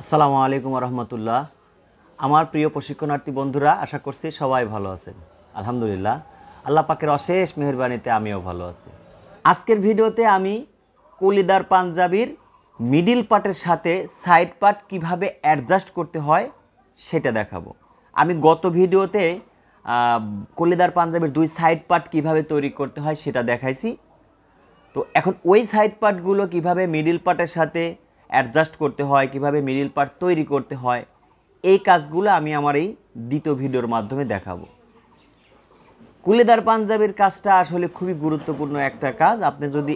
আসসালামু আলাইকুম রহমতুল্লাহ। আমার প্রিয় প্রশিক্ষণার্থী বন্ধুরা, আশা করছি সবাই ভালো আছেন। আলহামদুলিল্লাহ, আল্লাহ পাকের অশেষ মেহেরবানিতে আমিও ভালো আছি। আজকের ভিডিওতে আমি কলিদার পাঞ্জাবির মিডিল পার্টের সাথে সাইড পার্ট কিভাবে অ্যাডজাস্ট করতে হয় সেটা দেখাবো। আমি গত ভিডিওতে কলিদার পাঞ্জাবির দুই সাইড পার্ট কিভাবে তৈরি করতে হয় সেটা দেখাইছি। তো এখন ওই সাইড পার্টগুলো কিভাবে মিডিল পার্টের সাথে অ্যাডজাস্ট করতে হয়, কিভাবে মিডিল পার্ট তৈরি করতে হয়, এই কাজগুলো আমি আমার এই দ্বিতীয় ভিডিওর মাধ্যমে দেখাবো। কুলিদার পাঞ্জাবির কাজটা আসলে খুবই গুরুত্বপূর্ণ একটা কাজ। আপনি যদি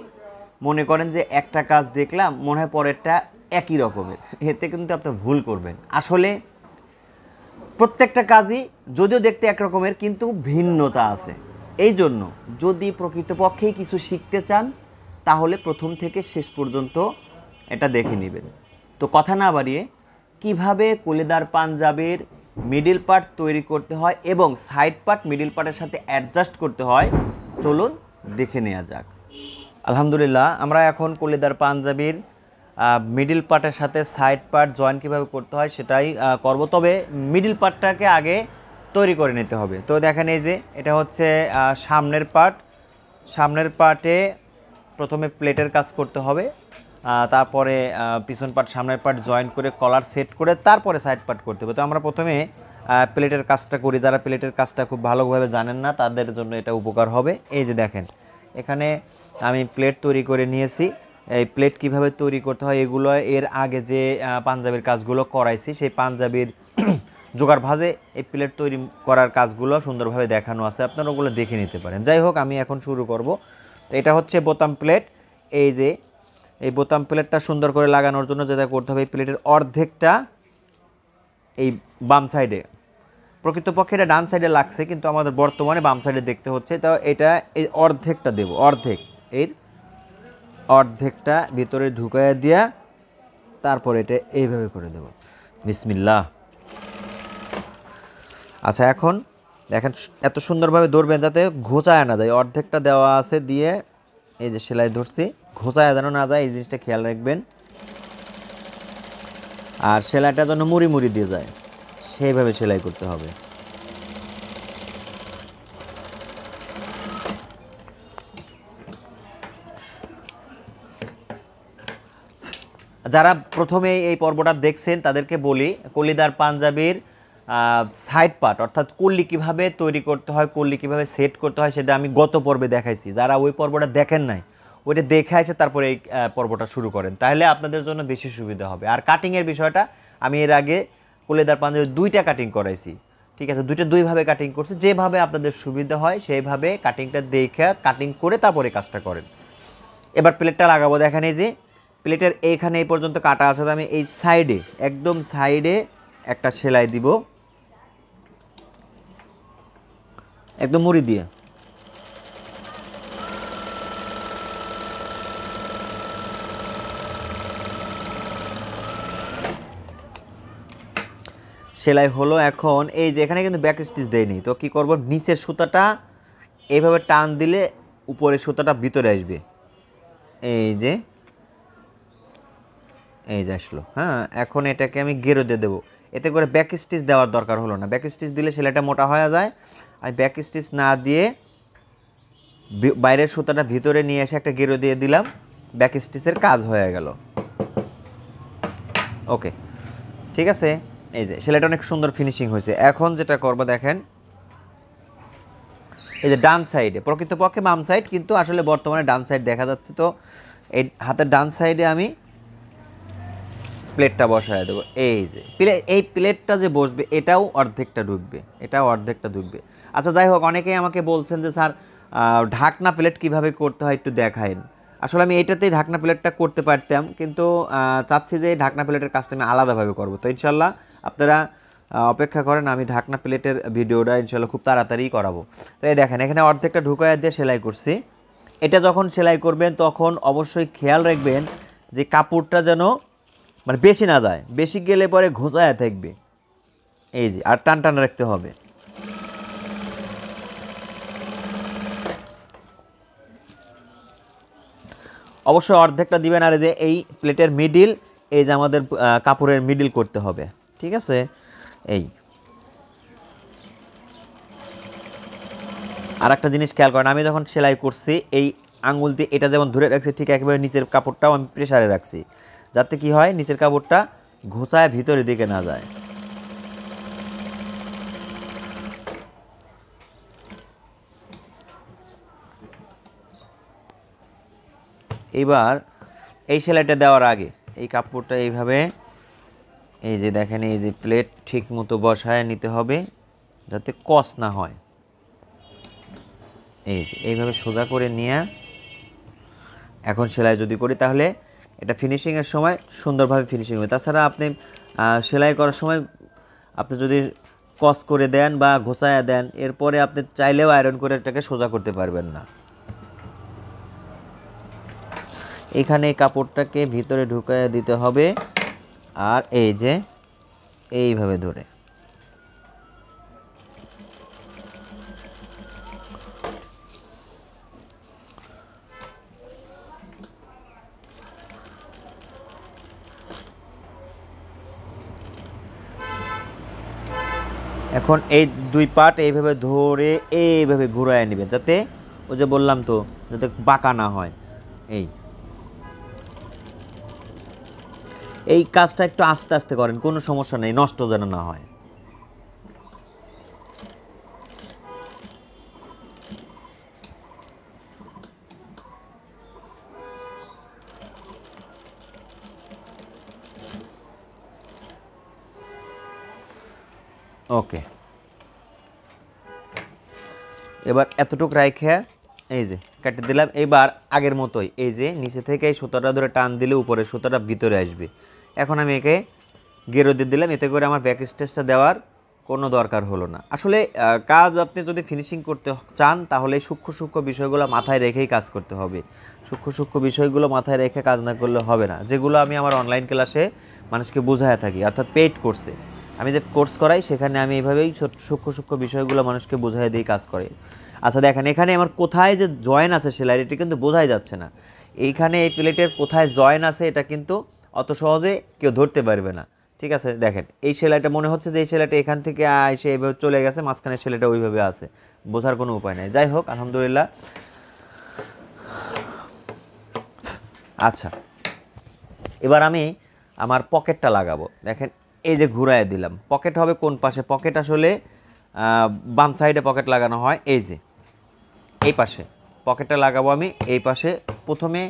মনে করেন যে একটা কাজ দেখলাম, মনে হয় পরেরটা একই রকমের, এতে কিন্তু আপনি ভুল করবেন। আসলে প্রত্যেকটা কাজই যদিও দেখতে একরকমের, কিন্তু ভিন্নতা আছে। এই জন্য যদি প্রকৃতপক্ষেই কিছু শিখতে চান, তাহলে প্রথম থেকে শেষ পর্যন্ত এটা দেখে নেবেন। তো কথা না বাড়িয়ে কিভাবে কলিদার পাঞ্জাবির মিডিল পার্ট তৈরি করতে হয় এবং সাইড পার্ট মিডিল পার্টের সাথে অ্যাডজাস্ট করতে হয়, চলুন দেখে নেওয়া যাক। আলহামদুলিল্লাহ, আমরা এখন কলিদার পাঞ্জাবির মিডিল পার্টের সাথে সাইড পার্ট জয়েন কীভাবে করতে হয় সেটাই করব। তবে মিডিল পার্টটাকে আগে তৈরি করে নিতে হবে। তো দেখেন, এই যে এটা হচ্ছে সামনের পার্ট। সামনের পার্টে প্রথমে প্লেটের কাজ করতে হবে, তারপরে পিছন পার্ট সামনের পার্ট জয়েন করে কলার সেট করে তারপরে সাইড পার্ট করতে হবে। তো আমরা প্রথমে প্লেটের কাজটা করি। যারা প্লেটের কাজটা খুব ভালোভাবে জানেন না, তাদের জন্য এটা উপকার হবে। এই যে দেখেন, এখানে আমি প্লেট তৈরি করে নিয়েছি। এই প্লেট কিভাবে তৈরি করতে হয় এগুলো এর আগে যে পাঞ্জাবির কাজগুলো করাইছি, সেই পাঞ্জাবির জোগাড় ভাজে এই প্লেট তৈরি করার কাজগুলো সুন্দরভাবে দেখানো আছে, আপনারা ওগুলো দেখে নিতে পারেন। যাই হোক, আমি এখন শুরু করব। তো এটা হচ্ছে বোতাম প্লেট। এই যে এই বোতাম প্লেটটা সুন্দর করে লাগানোর জন্য যেটা করতে হবে, এই প্লেটের অর্ধেকটা এই বাম সাইডে, প্রকৃতপক্ষে এটা ডান সাইডে লাগছে, কিন্তু আমাদের বর্তমানে বাম সাইডে দেখতে হচ্ছে। তো এটা এই অর্ধেকটা দেব, এর অর্ধেকটা ভিতরে ঢুকাইয়া দিয়া তারপর এটা এইভাবে করে দেব। বিসমিল্লাহ। আচ্ছা, এখন দেখেন এত সুন্দরভাবে ধরবেন যাতে ঘোচায় না যায়। অর্ধেকটা দেওয়া আছে দিয়ে এই যে সেলাই ধরছি, ঘোচায় যেন না যায়, এই জিনিসটা খেয়াল রাখবেন। আর সেলাইটা যেন মুড়ি মুড়ি দিয়ে যায়, সেইভাবে সেলাই করতে হবে। যারা প্রথমে এই পর্বটা দেখছেন তাদেরকে বলি, কলিদার পাঞ্জাবির সাইড পার্ট অর্থাৎ কল্লি কীভাবে তৈরি করতে হয়, কল্লি কীভাবে সেট করতে হয় সেটা আমি গত পর্বে দেখাইছি। যারা ওই পর্বটা দেখেন নাই, ওইটা দেখে এসে তারপরে এই পর্বটা শুরু করেন, তাহলে আপনাদের জন্য বেশি সুবিধা হবে। আর কাটিংয়ের বিষয়টা আমি এর আগে কলিদার পাঞ্জাবির দুইটা কাটিং করাইছি, ঠিক আছে? দুইভাবে কাটিং করছি। যেভাবে আপনাদের সুবিধা হয় সেইভাবে কাটিংটা দেখে কাটিং করে তারপরে কাজটা করেন। এবার প্লেটটা লাগাবো। দেখেন, এই যে প্লেটের এইখানে এই পর্যন্ত কাটা আছে, আমি এই সাইডে, একদম সাইডে একটা সেলাই দিব, একদম মুড়ি দিয়ে। সেলাই হলো। এখন এই যে এখানে কিন্তু ব্যাক স্টিচ দেয়নি, তো কি করব, নিচের সুতাটা এইভাবে টান দিলে উপরের সুতাটা ভিতরে আসবে। এই যে আসলো। হ্যাঁ, এখন এটাকে আমি গেরো দিয়ে দেবো, এতে করে ব্যাক স্টিচ দেওয়ার দরকার হলো না। ব্যাক স্টিচ দিলে সেলাইটা মোটা হয়ে যায়। আমি ব্যাক স্টিচ না দিয়ে বাইরের সুতাটা ভিতরে নিয়ে এসে একটা গেরো দিয়ে দিলাম, ব্যাক স্টিচের কাজ হয়ে গেল। ওকে, ঠিক আছে। এই যে সেলাইটা অনেক সুন্দর ফিনিশিং হয়েছে। এখন যেটা করবো, দেখেন এই যে ডান সাইডে, প্রকৃতপক্ষে বাম সাইড, কিন্তু আসলে বর্তমানে ডান সাইড দেখা যাচ্ছে। তো এই হাতের ডান সাইডে আমি প্লেটটা বসায় দেবো। এই যে এই প্লেটটা যে বসবে এটাও অর্ধেকটা ঢুকবে, আচ্ছা, যাই হোক, অনেকেই আমাকে বলছেন যে স্যার ঢাকনা প্লেট কিভাবে করতে হয় একটু দেখায়েন। আসলে আমি এটাতেই ঢাকনা প্লেটটা করতে পারতাম, কিন্তু চাচ্ছি যে ঢাকনা প্লেটের কাজটা আমি আলাদাভাবে করব। তো ইনশাল্লাহ আপনারা অপেক্ষা করেন, আমি ঢাকনা প্লেটের ভিডিওটা ইনশাল্লাহ খুব তাড়াতাড়ি করাবো। তো এই দেখেন, এখানে অর্ধেকটা ঢুকায় দিয়ে সেলাই করছি। এটা যখন সেলাই করবেন তখন অবশ্যই খেয়াল রাখবেন যে কাপড়টা যেন মানে বেশি না যায়, বেশি গেলে পরে ঘোচায় থাকবে। এই যে, আর টান টান রাখতে হবে। অবশ্যই অর্ধেকটা দিবেন। আর যে এই প্লেটের মিডিল এই যে আমাদের কাপড়ের মিডল করতে হবে, ঠিক আছে। এই আর একটা জিনিস খেয়াল করেন, আমি যখন সেলাই করছি এই আঙুল দিয়ে এটা যেমন ধরে রাখছি, ঠিক একেবারে নিচের কাপড়টাও আমি প্রেসারে রাখছি, যাতে কি হয় নিচের কাপড়টা ঘোচায় ভিতরের দিকে না যায়। এবার এই সেলাইটা দেওয়ার আগে এই কাপড়টা এইভাবে এই যে দেখেন এই যে প্লেট ঠিক মতো বসায় নিতে হবে যাতে কস না হয়। এই যে এইভাবে সোজা করে নিয়ে এখন সেলাই যদি করি তাহলে এটা ফিনিশিংয়ের সময় সুন্দরভাবে ফিনিশিং হবে। তাছাড়া আপনি সেলাই করার সময় আপনি যদি কস করে দেন বা ঘোচায়া দেন, এরপরে আপনি চাইলেও আয়রন করে এটাকে সোজা করতে পারবেন না। এখানে এই কাপড়টাকে ভিতরে ঢুকায় দিতে হবে, আর এই যে এইভাবে ধরে এখন এই দুই পার্ট এইভাবে ধরে এইভাবে ঘুরায় নেবেন, যাতে ওই যে বললাম তো যাতে বাঁকা না হয়। এই কাজটা একটু আস্তে আস্তে করেন, কোনো সমস্যা নেই, নষ্ট যেন না হয়। ওকে, এবার এতটুক রাইখে এই যে কেটে দিলাম। এবার আগের মতোই এই যে নিচে থেকে এই সুতাটা ধরে টান দিলে উপরে সুতাটা ভিতরে আসবে। এখন আমি একে গেরো দিয়ে দিলাম, এতে করে আমার ব্যাক স্টেচটা দেওয়ার কোনো দরকার হলো না। আসলে কাজ আপনি যদি ফিনিশিং করতে চান তাহলে সূক্ষ্ম সূক্ষ্ম বিষয়গুলো মাথায় রেখেই কাজ করতে হবে। সূক্ষ্ম সূক্ষ্ম বিষয়গুলো মাথায় রেখে কাজ না করলে হবে না, যেগুলো আমি আমার অনলাইন ক্লাসে মানুষকে বোঝায় থাকি, অর্থাৎ পেইড কোর্সে আমি যে কোর্স করাই সেখানে আমি এইভাবেই সূক্ষ্ম সূক্ষ্ম বিষয়গুলো মানুষকে বোঝায় দিয়ে কাজ করি। আচ্ছা দেখেন এখানে আমার কোথায় যে জয়েন আছে সেলাই, এটা কিন্তু বোঝাই যাচ্ছে না। এইখানে এই প্লেটের কোথায় জয়েন আছে এটা কিন্তু অত সহজে কেউ ধরতে পারবে না, ঠিক আছে। দেখেন এই সেলাইটা মনে হচ্ছে যে এই সেলাইটা এখান থেকে এসে এইভাবে চলে গেছে, মাঝখানে সেলাইটা ওইভাবে আছে, বোঝার কোনো উপায় নেই। যাই হোক আলহামদুলিল্লাহ। আচ্ছা এবার আমি আমার পকেটটা লাগাবো। দেখেন এই যে ঘুরায় দিলাম, পকেট হবে কোন পাশে? পকেট আসলে বাম সাইডে পকেট লাগানো হয়, এই যে এই পাশে পকেটটা লাগাবো আমি। এই পাশে প্রথমে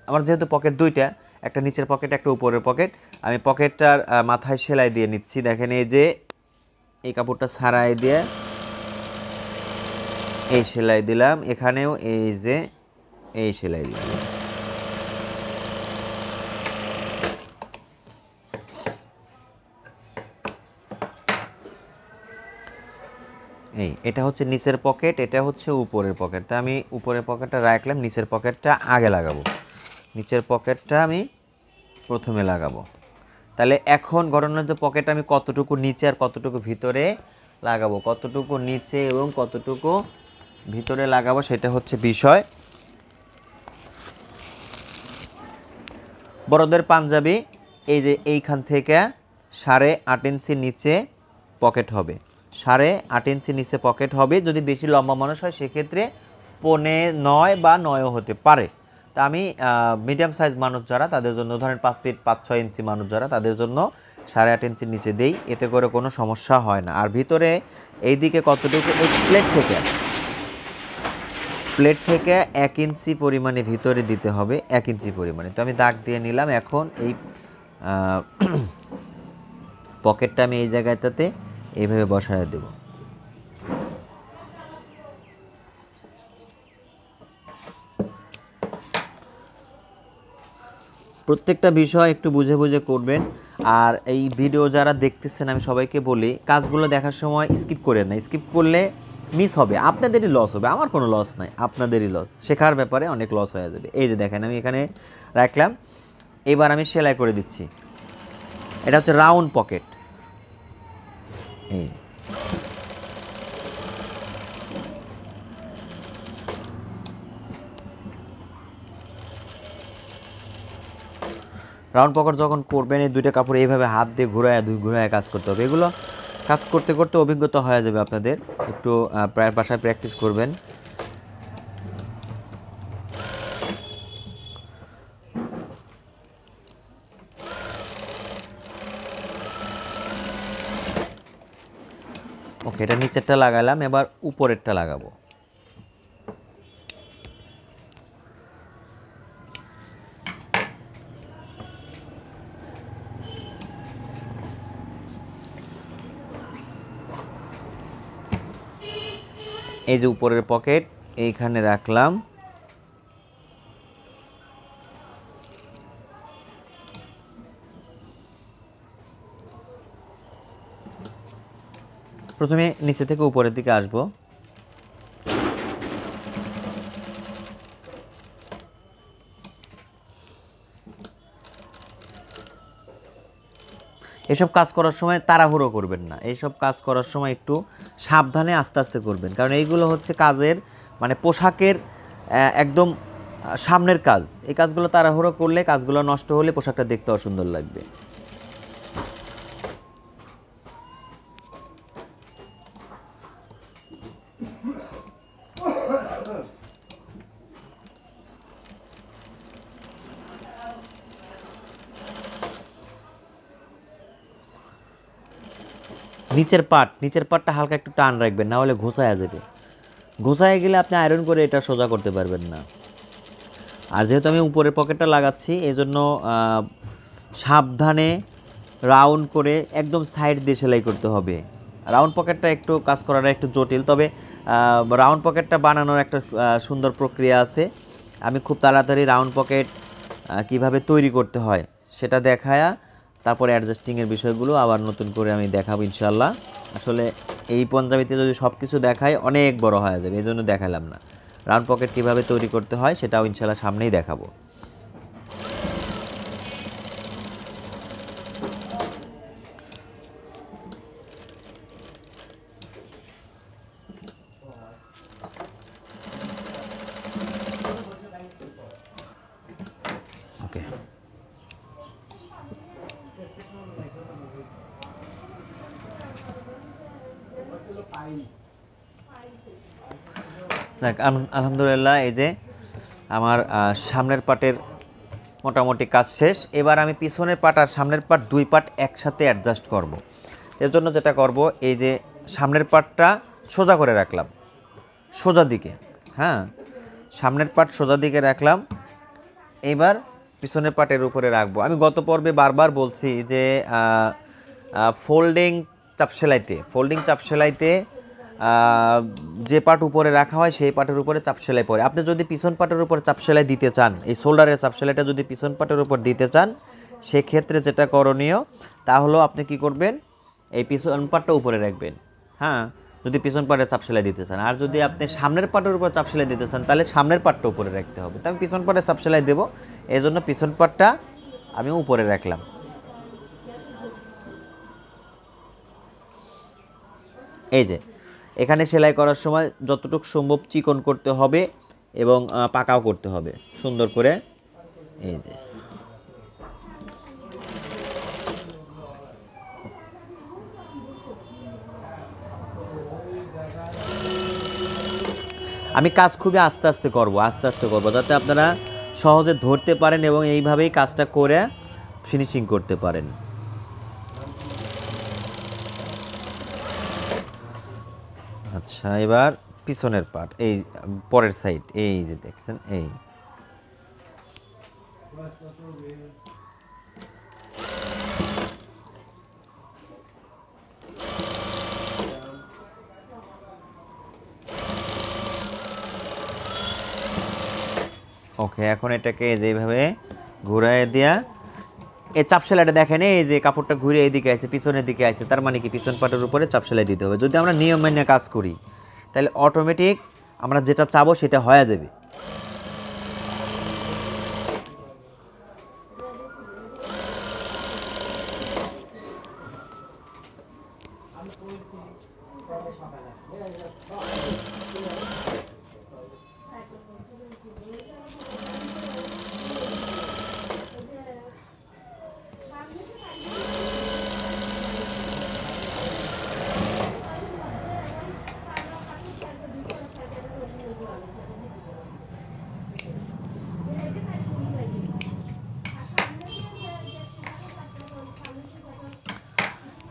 আমার যেহেতু পকেট দুইটা, একটা নিচের পকেট একটা উপরের পকেট, আমি পকেটটার মাথায় সেলাই দিয়ে নিচ্ছি। দেখেন এই যে এই কাপড়টা ছাড়াই দিয়ে এই সেলাই দিলাম, এখানেও এই যে এই সেলাই দিলাম। এটা হচ্ছে নিচের পকেট, এটা হচ্ছে উপরের পকেট। তা আমি উপরের পকেটটা রাখলাম, নিচের পকেটটা আগে লাগাবো। নিচের পকেটটা আমি প্রথমে লাগাবো। তাহলে এখন ঘটনা হচ্ছে পকেট আমি কতটুকু নিচে আর কতটুকু ভিতরে লাগাবো, কতটুকু নিচে এবং কতটুকু ভিতরে লাগাবো সেটা হচ্ছে বিষয়। বড়দের পাঞ্জাবি এই যে এইখান থেকে 8.5 ইঞ্চি নিচে পকেট হবে, 8.5 ইঞ্চি নিচে পকেট হবে। যদি বেশি লম্বা মানুষ হয় সেক্ষেত্রে 9.5 বা 9ও হতে পারে। তা আমি মিডিয়াম সাইজ মানুষ যারা তাদের জন্য, ধরেন 5 ফিট 5-6 ইঞ্চি মানুষ যারা তাদের জন্য 8.5 ইঞ্চির নিচে দেই, এতে করে কোনো সমস্যা হয় না। আর ভিতরে এই দিকে কতটুকু, এই প্লেট থেকে 1 ইঞ্চি পরিমাণে ভিতরে দিতে হবে, 1 ইঞ্চি পরিমাণে। তো আমি দাগ দিয়ে নিলাম। এখন এই পকেটটা আমি এই জায়গাটাতে এইভাবে বসায় দেব। প্রত্যেকটা বিষয় একটু বুঝে বুঝে করবেন। আর এই ভিডিও যারা দেখতেছেন আমি সবাইকে বলি কাজগুলো দেখার সময় স্কিপ করেন না, স্কিপ করলে মিস হবে, আপনাদেরই লস হবে, আমার কোনো লস নাই, আপনাদেরই লস। শেখার ব্যাপারে অনেক লস হয়ে যাবে। এই যে দেখেন আমি এখানে রাখলাম, এবার আমি সেলাই করে দিচ্ছি। এটা হচ্ছে রাউন্ড পকেট। এই রাউন্ড পকেট যখন করবেন এই দুইটা কাপড় এইভাবে হাত দিয়ে ঘুরায় কাজ করতে হবে। এগুলো কাজ করতে করতে অভিজ্ঞতা হয়ে যাবে আপনাদের, একটু বাসায় প্র্যাকটিস করবেন। ওকে, এটা নিচেরটা লাগালাম, এবার উপরেরটা লাগাবো। এই যে উপরের পকেট এইখানে রাখলাম, প্রথমে নিচে থেকে উপরের দিকে আসবো। এসব কাজ করার সময় তাড়াহুড়ো করবেন না, এইসব কাজ করার সময় একটু সাবধানে আস্তে আস্তে করবেন, কারণ এইগুলো হচ্ছে কাজের মানে পোশাকের একদম সামনের কাজ। এই কাজগুলো তাড়াহুড়ো করলে, কাজগুলো নষ্ট হলে পোশাকটা দেখতে অসুন্দর লাগবে। নিচের পাটটা হালকা একটু টান রাখবেন, না হলে ঘোষায় যাবে। ঘোষায় গেলে আপনি আয়রন করে এটা সোজা করতে পারবেন না। আর যেহেতু আমি উপরের পকেটটা লাগাচ্ছি, এই জন্য সাবধানে রাউন্ড করে একদম সাইড দিয়ে সেলাই করতে হবে। রাউন্ড পকেটটা একটু কাজ করাটা একটু জটিল, তবে রাউন্ড পকেটটা বানানোর একটা সুন্দর প্রক্রিয়া আছে। আমি খুব তাড়াতাড়ি রাউন্ড পকেট কিভাবে তৈরি করতে হয় সেটা দেখায়া তারপরে অ্যাডজাস্টিংয়ের বিষয়গুলো আবার নতুন করে আমি দেখাবো ইনশাল্লাহ। আসলে এই পঞ্জাবিতে যদি সব কিছু দেখাই অনেক বড় হয়ে যাবে, এই জন্য দেখালাম না। রাউন্ড পকেট কীভাবে তৈরি করতে হয় সেটাও ইনশাল্লাহ সামনেই দেখাবো। ওকে, আলহামদুলিল্লাহ, এই যে আমার সামনের পাটের মোটামুটি কাজ শেষ। এবার আমি পিছনের পাট আর সামনের পাট দুই পাট একসাথে অ্যাডজাস্ট করব। এর জন্য যেটা করব, এই যে সামনের পাটটা সোজা করে রাখলাম সোজা দিকে, হ্যাঁ, সামনের পাট সোজা দিকে রাখলাম। এবার পিছনের পাটের উপরে রাখবো। আমি গত পর্বে বারবার বলছি যে ফোল্ডিং চাপ সেলাইতে যে পাট উপরে রাখা হয় সেই পাটের উপরে চাপ সেলাই পড়ে। আপনি যদি পিছন পাটের উপর চাপ সেলাই দিতে চান, এই শোল্ডারের চাপ সেলাইটা যদি পিছন পাটের উপর দিতে চান, সেক্ষেত্রে যেটা করণীয় তা হলো আপনি কি করবেন, এই পিছন পাটটা উপরে রাখবেন, হ্যাঁ, যদি পিছন পাটের চাপ সেলাই দিতে চান। আর যদি আপনি সামনের পাটের উপর চাপ সেলাই দিতে চান তাহলে সামনের পাটটা উপরে রাখতে হবে। তো আমি পিছন পাটের চাপ সেলাই দেবো, এই জন্য পিছন পাটটা আমি উপরে রাখলাম। এই যে এখানে সেলাই করার সময় যতটুকু সম্ভব চিকন করতে হবে এবং পাকাও করতে হবে সুন্দর করে। এই যে আমি কাজ খুবই আস্তে আস্তে করব যাতে আপনারা সহজে ধরতে পারেন এবং এইভাবেই কাজটা করে ফিনিশিং করতে পারেন। আচ্ছা, এবার পিছনের পার্ট, এই পরের সাইড, এই যে দেখছেন, এই ওকে। এখন এটাকে যেভাবে ঘুরায় দেয়া, এই চাপ সেলাইটা দেখেন, এই যে কাপড়টা ঘুরে এইদিকে আছে, পিছনের দিকে আছে, তার মানে কি পিছন পাটের উপরে চাপ সেলাই দিতে হবে। যদি আমরা নিয়ম মেনে কাজ করি তাহলে অটোমেটিক আমরা যেটা চাবো সেটা হয়ে যাবে।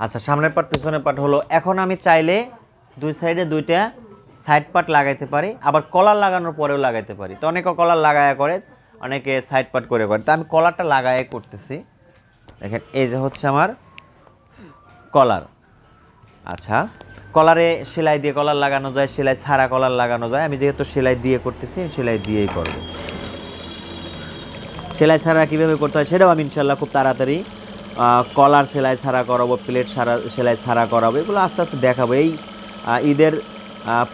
আচ্ছা, সামনের পাট পিছনের পাট হলো। এখন আমি চাইলে দুই সাইডে দুইটা সাইড পাট লাগাইতে পারি, আবার কলার লাগানোর পরেও লাগাইতে পারি। তো অনেকে কলার লাগায়া করে, অনেকে সাইড পাট করে তো আমি কলারটা লাগায় করতেছি। দেখেন এই যে হচ্ছে আমার কলার। আচ্ছা, কলারে সেলাই দিয়ে কলার লাগানো যায়, সেলাই ছাড়া কলার লাগানো যায়। আমি যেহেতু সেলাই দিয়ে করতেছি, সেলাই দিয়েই করব। সেলাই ছাড়া কীভাবে করতে হয় সেটাও আমি ইনশাল্লাহ খুব তাড়াতাড়ি কলার সেলাই ছাড়া করাবো, প্লেট সেলাই ছাড়া করাবো, এগুলো আস্তে আস্তে দেখাবো। এই ঈদের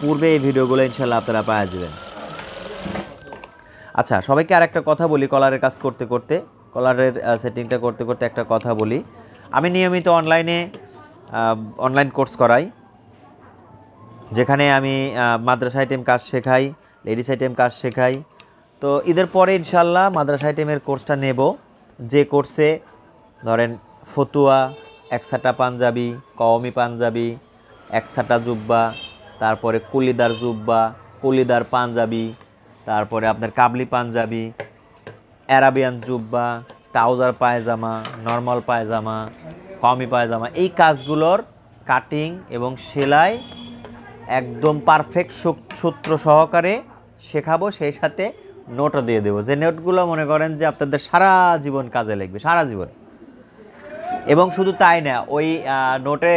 পূর্বে এই ভিডিওগুলো ইনশাল্লাহ আপনারা পাওয়া যাবেন। আচ্ছা, সবাইকে আর একটা কথা বলি, কলারের কাজ করতে করতে, কলারের সেটিংটা করতে করতে একটা কথা বলি। আমি নিয়মিত অনলাইন কোর্স করাই, যেখানে আমি মাদ্রাসা আইটেম কাজ শেখাই, লেডিস আইটেম কাজ শেখাই। তো ঈদের পরে ইনশাল্লাহ মাদ্রাসা আইটেমের কোর্সটা নেব, যে কোর্সে ধরেন ফতুয়া, একসাটা পাঞ্জাবি, কওমি পাঞ্জাবি, একসাটা জুব্বা, তারপরে কুলিদার জুব্বা, কুলিদার পাঞ্জাবি, তারপরে আপনার কাবলি পাঞ্জাবি, অ্যারাবিয়ান জুব্বা, ট্রাউজার পায়জামা, নর্মাল পায়জামা, কওমি পায়জামা, এই কাজগুলোর কাটিং এবং সেলাই একদম পারফেক্ট সূত্র সহকারে শেখাবো। সেই সাথে নোটও দিয়ে দেবো, যে নোটগুলো মনে করেন যে আপনাদের সারা জীবন কাজে লাগবে, সারা জীবন। এবং শুধু তাই না, ওই নোটে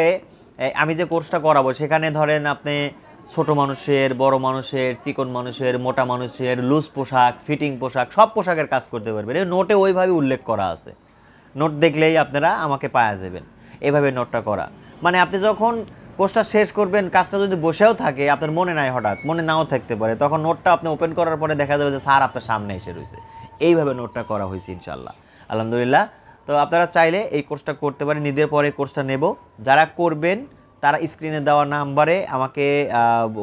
আমি যে কোর্সটা করাবো সেখানে ধরেন আপনি ছোট মানুষের, বড় মানুষের, চিকন মানুষের, মোটা মানুষের, লুজ পোশাক, ফিটিং পোশাক, সব পোশাকের কাজ করতে পারবেন। এই নোটে ওইভাবে উল্লেখ করা আছে। নোট দেখলেই আপনারা আমাকে পাওয়া যাবেন। এভাবে নোটটা করা মানে আপনি যখন কোর্সটা শেষ করবেন, কাজটা যদি বসেও থাকে, আপনার মনে নাই, হঠাৎ মনে নাও থাকতে পারে, তখন নোটটা আপনি ওপেন করার পরে দেখা যাবে যে স্যার আপনার সামনে এসে রয়েছে। এইভাবে নোটটা করা হয়েছে ইনশাল্লাহ, আলহামদুলিল্লাহ। তো আপনারা চাইলে এই কোর্সটা করতে পারেন। ঈদের পরে কোর্সটা নেব। যারা করবেন তারা স্ক্রিনে দেওয়া নাম্বারে আমাকে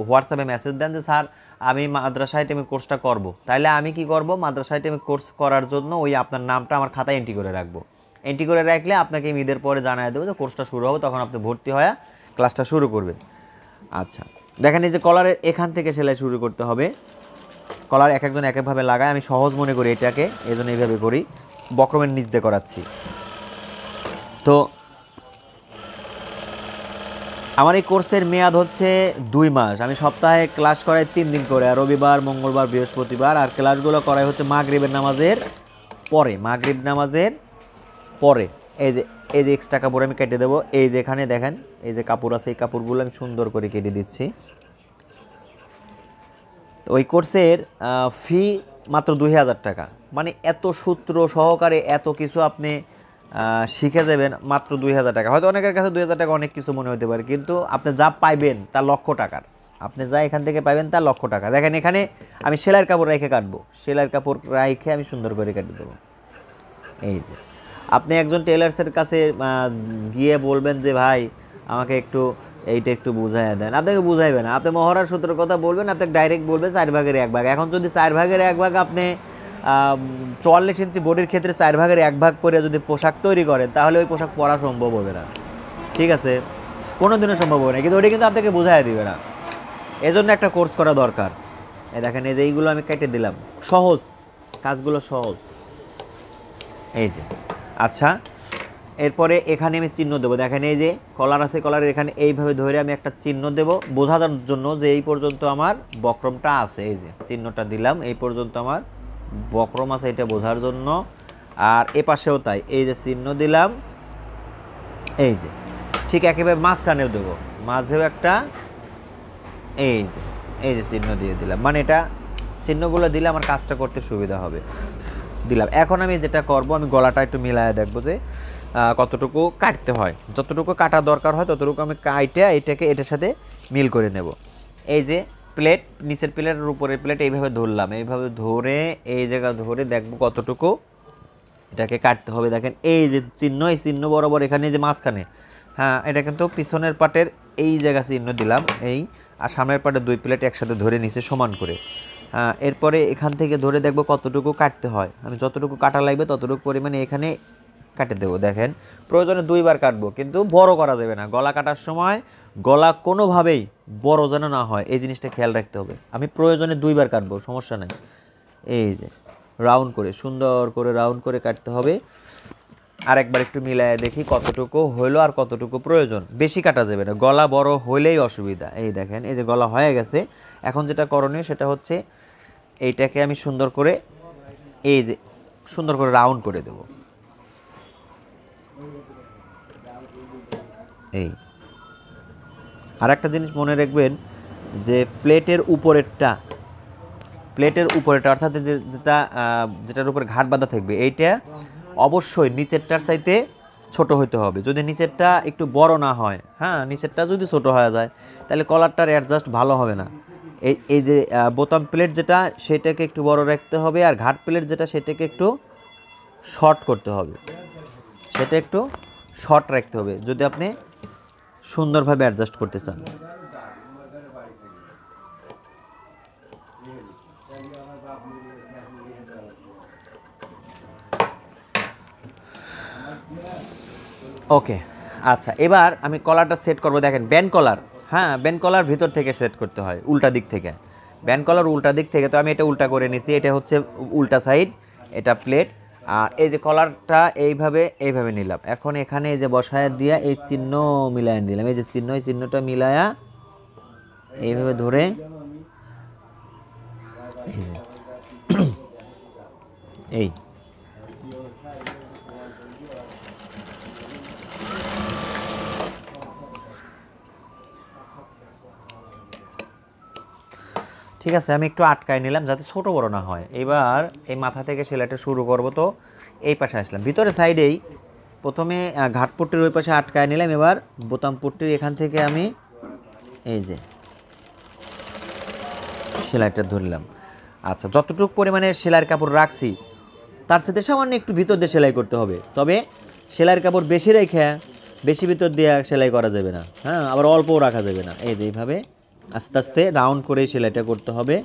হোয়াটসঅ্যাপে মেসেজ দেন যে স্যার আমি মাদ্রাসা আইটেমে কোর্সটা করব। তাইলে আমি কি করব, মাদ্রাসা আইটেমে কোর্স করার জন্য ওই আপনার নামটা আমার খাতায় এন্ট্রি করে রাখবো। এন্ট্রি করে রাখলে আপনাকে ঈদের পরে জানিয়ে দেবো যে কোর্সটা শুরু হবে, তখন আপনি ভর্তি হয়ে ক্লাসটা শুরু করবেন। আচ্ছা, দেখেন এই যে কলারের এখান থেকে সেলাই শুরু করতে হবে। কলার এক একজন এক একভাবে লাগায়, আমি সহজ মনে করি এটাকে, এই জন্য এইভাবে করি, বক্রমের নিচ দিয়ে করাচ্ছি। তো আমার এই কোর্সের মেয়াদ হচ্ছে 2 মাস। আমি সপ্তাহে ক্লাস করাই 3 দিন করে, আর রবিবার, মঙ্গলবার, বৃহস্পতিবার। আর ক্লাসগুলো করাই হচ্ছে মাগরিবের নামাজের পরে, মাগরিব নামাজের পরে। এই যে এক্সট্রা কাপড় আমি কেটে দেবো। এই যে এখানে দেখেন এই যে কাপড় আছে, এই কাপড়গুলো আমি সুন্দর করে কেটে দিচ্ছি। ওই কোর্সের ফি মাত্র 2000 টাকা। মানে এত সূত্র সহকারে এত কিছু আপনি শিখে যাবেন মাত্র 2000 টাকা। হয়তো অনেকের কাছে 2000 টাকা অনেক কিছু মনে হতে পারে, কিন্তু আপনি যা পাইবেন তা লক্ষ টাকার। আপনি যা এখান থেকে পাইবেন তা লক্ষ টাকা। দেখেন এখানে আমি সেলাইয়ের কাপড় রেখে কাটবো, সেলাইয়ের কাপড় রেখে আমি সুন্দর করে কেটে দেবো। এই যে আপনি একজন টেলার্সের কাছে গিয়ে বলবেন যে ভাই আমাকে একটু এইটা একটু বুঝাইয়া দেন, আপনাকে বুঝাইবে না। আপনি মহড়ার সূত্রের কথা বলবেন, আপনাকে ডাইরেক্ট বলবে 4 ভাগের 1 ভাগ। এখন যদি 4 ভাগের 1 ভাগ আপনি 44 ইঞ্চি বডির ক্ষেত্রে 4 ভাগের 1 ভাগ করে যদি পোশাক তৈরি করেন, তাহলে ওই পোশাক পরা সম্ভব হবে না। ঠিক আছে, কোনো দিনও সম্ভব হবে না, কিন্তু ওটা কিন্তু আপনাকে বুঝাইয়া দিবে না। এই জন্য একটা কোর্স করা দরকার। এই দেখেন এই যে এইগুলো আমি কেটে দিলাম, সহজ কাজগুলো সহজ। এই যে আচ্ছা, এরপরে এখানে আমি চিহ্ন দেবো। দেখেন এই যে কলার আছে, কলারের এখানে এইভাবে ধরে আমি একটা চিহ্ন দেব বোঝার জন্য যে এই পর্যন্ত আমার বক্রমটা আছে। এই যে চিহ্নটা দিলাম, এই পর্যন্ত আমার বক্রম আছে, এটা বোঝার জন্য। আর এ পাশেও তাই, এই যে চিহ্ন দিলাম। এই যে ঠিক একেবারে মাঝখানেও দেবো, মাঝেও একটা এই যে চিহ্ন দিয়ে দিলাম। মানে এটা চিহ্নগুলো দিলে আমার কাজটা করতে সুবিধা হবে। দিলাম। এখন আমি যেটা করব, আমি গলাটা একটু মিলায় দেখবো যে কতটুকু কাটতে হয়। যতটুকু কাটা দরকার হয় ততটুকু আমি কাটে এটাকে এটার সাথে মিল করে নেব। এই যে প্লেট, নিচের প্লেটের উপরের প্লেট এইভাবে ধরলাম, এইভাবে ধরে এই জায়গা ধরে দেখব কতটুকু এটাকে কাটতে হবে। দেখেন এই যে চিহ্ন, এই চিহ্ন বরাবর এখানে যে মাঝখানে, হ্যাঁ এটা কিন্তু পিছনের পাটের এই জায়গা চিহ্ন দিলাম এই, আর সামনের পাটের 2 প্লেট একসাথে ধরে নিচে সমান করে। এরপরে এখান থেকে ধরে দেখব কতটুকু কাটতে হয়। আমি যতটুকু কাটা লাগবে ততটুকু পরিমাণে এখানে কাটে দেবো। দেখেন প্রয়োজনে 2 বার কাটবো, কিন্তু বড় করা যাবে না। গলা কাটার সময় গলা কোনোভাবেই বড় যেন না হয়, এই জিনিসটা খেয়াল রাখতে হবে। আমি প্রয়োজনে 2 বার কাটবো, সমস্যা নাই। এই যে রাউন্ড করে, সুন্দর করে রাউন্ড করে কাটতে হবে। আরেকবার একটু মিলায় দেখি কতটুকু হইলো আর কতটুকু প্রয়োজন। বেশি কাটা যাবে না, গলা বড় হইলেই অসুবিধা। এই দেখেন, এই যে গলা হয়ে গেছে। এখন যেটা করণীয় সেটা হচ্ছে এইটাকে আমি সুন্দর করে এই যে সুন্দর করে রাউন্ড করে দেব। এই আর একটা জিনিস মনে রাখবেন যে প্লেটের উপরেরটা অর্থাৎ যেটার উপরে ঘাট বাঁধা থাকবে এইটা অবশ্যই নিচেরটার চাইতে ছোট হইতে হবে। যদি নিচেরটা একটু বড় না হয়, হ্যাঁ, নিচেরটা যদি ছোট হয়ে যায় তাহলে কলারটার অ্যাডজাস্ট ভালো হবে না। এই যে বোতাম প্লেট যেটা সেটাকে একটু বড় রাখতে হবে, আর ঘাট প্লেট যেটা সেটাকে একটু শর্ট করতে হবে, সেটা একটু শর্ট রাখতে হবে যদি আপনি সুন্দরভাবে অ্যাডজাস্ট করতে চান। ওকে, আচ্ছা, এবার আমি কলারটা সেট করব। দেখেন ব্যান্ড কলার, হ্যাঁ, ব্যান্ড কলার ভিতর থেকে সেট করতে হয়, উল্টা দিক থেকে। ব্যান্ড কলার উল্টা দিক থেকে, তো আমি এটা উল্টা করে নিছি। এটা হচ্ছে উল্টা সাইড, এটা প্লেট। আর এই যে কলারটা এইভাবে নিলাম। এখন এখানে এই যে বসায় দিয়া এই চিহ্ন মিলায় দিলাম। এই যে চিহ্ন, এই চিহ্নটা মিলায়া এইভাবে ধরে এই ঠিক আছে, আমি একটু আটকায় নিলাম যাতে ছোট বড় না হয়। এবার এই মাথা থেকে সেলাইটা শুরু করব। তো এই পাশে আসলাম, ভিতরে সাইডেই প্রথমে ঘাটপট্টির ওই পাশে আটকায় নিলাম। এবার বোতাম পট্টির এখান থেকে আমি এই যে সেলাইটা ধরলাম। আচ্ছা, যতটুকু পরিমাণে সেলাইয়ের কাপড় রাখছি তার সাথে সামান্য একটু ভিতর দিয়ে সেলাই করতে হবে। তবে সেলাইয়ের কাপড় বেশি রেখে বেশি ভিতর দিয়ে সেলাই করা যাবে না, হ্যাঁ, আবার অল্পও রাখা যাবে না। এই যে এইভাবে আস্তে আস্তে রাউন্ড করে সেলাইটা করতে হবে।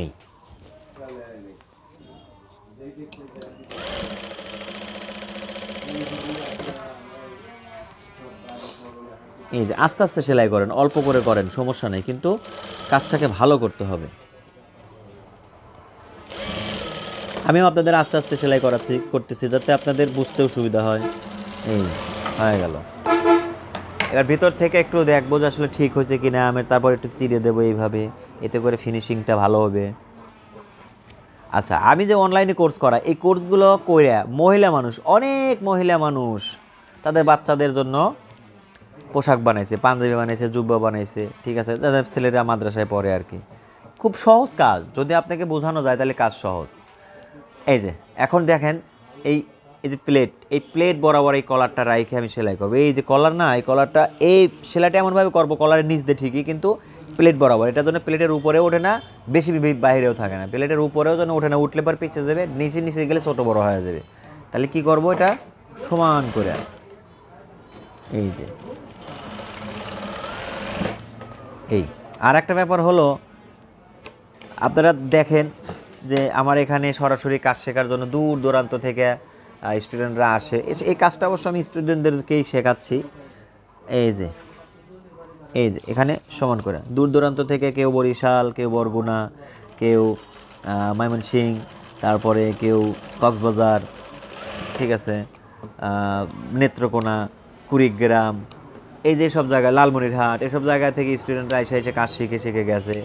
এই এই যে আস্তে আস্তে সেলাই করেন, অল্প করে করেন, সমস্যা নেই, কিন্তু কাজটাকে ভালো করতে হবে। আমিও আপনাদের আস্তে আস্তে সেলাই করতেছি যাতে আপনাদের বুঝতেও সুবিধা হয়। এই হয়ে গেল। এবার ভিতর থেকে একটু দেখবো যে আসলে ঠিক হয়েছে কিনা, আমি তারপর একটু চিড়ে দেবো এইভাবে, এতে করে ফিনিশিংটা ভালো হবে। আচ্ছা, আমি যে অনলাইনে কোর্স করা, এই কোর্সগুলো কইরা অনেক মহিলা মানুষ তাদের বাচ্চাদের জন্য পোশাক বানাইছে, পাঞ্জাবি বানাইছে, জুব্বা বানাইছে, ঠিক আছে, যাদের ছেলেরা মাদ্রাসায় পড়ে আর কি। খুব সহজ কাজ, যদি আপনাকে বোঝানো যায় তাহলে কাজ সহজ। এই যে এখন দেখেন এই যে এই প্লেট বরাবর এই কলারটা রাইখে আমি সেলাই করবো। এই যে কলার না, এই কলারটা এই সেলাইটা এমনভাবে করবো কলারের নিচ দিয়ে ঠিকই, কিন্তু প্লেট বরাবর। এটার জন্য প্লেটের উপরেও ওঠে না, বেশি বাইরেও থাকে না, প্লেটের উপরেও যেন ওঠে না, উঠলে পর পিছিয়ে যাবে, নিচে গেলে ছোটো বড় হয়ে যাবে। তাহলে কি করব, এটা সমান করে এই যে এই। আর একটা ব্যাপার হলো, আপনারা দেখেন যে আমার এখানে সরাসরি কাজ শেখার জন্য দূর দূরান্ত থেকে স্টুডেন্টরা আসে। এই কাজটা অবশ্য আমি স্টুডেন্টদেরকেই শেখাচ্ছি। এই যে এখানে সমান করে দূর দূরান্ত থেকে কেউ বরিশাল, কেউ বরগুনা, কেউ ময়মনসিংহ, তারপরে কেউ কক্সবাজার, ঠিক আছে, নেত্রকোনা, কুড়িগ্রাম, এই যে সব জায়গায়, লালমনিরহাট, এসব জায়গা থেকে স্টুডেন্টরা এসে কাজ শিখে গেছে।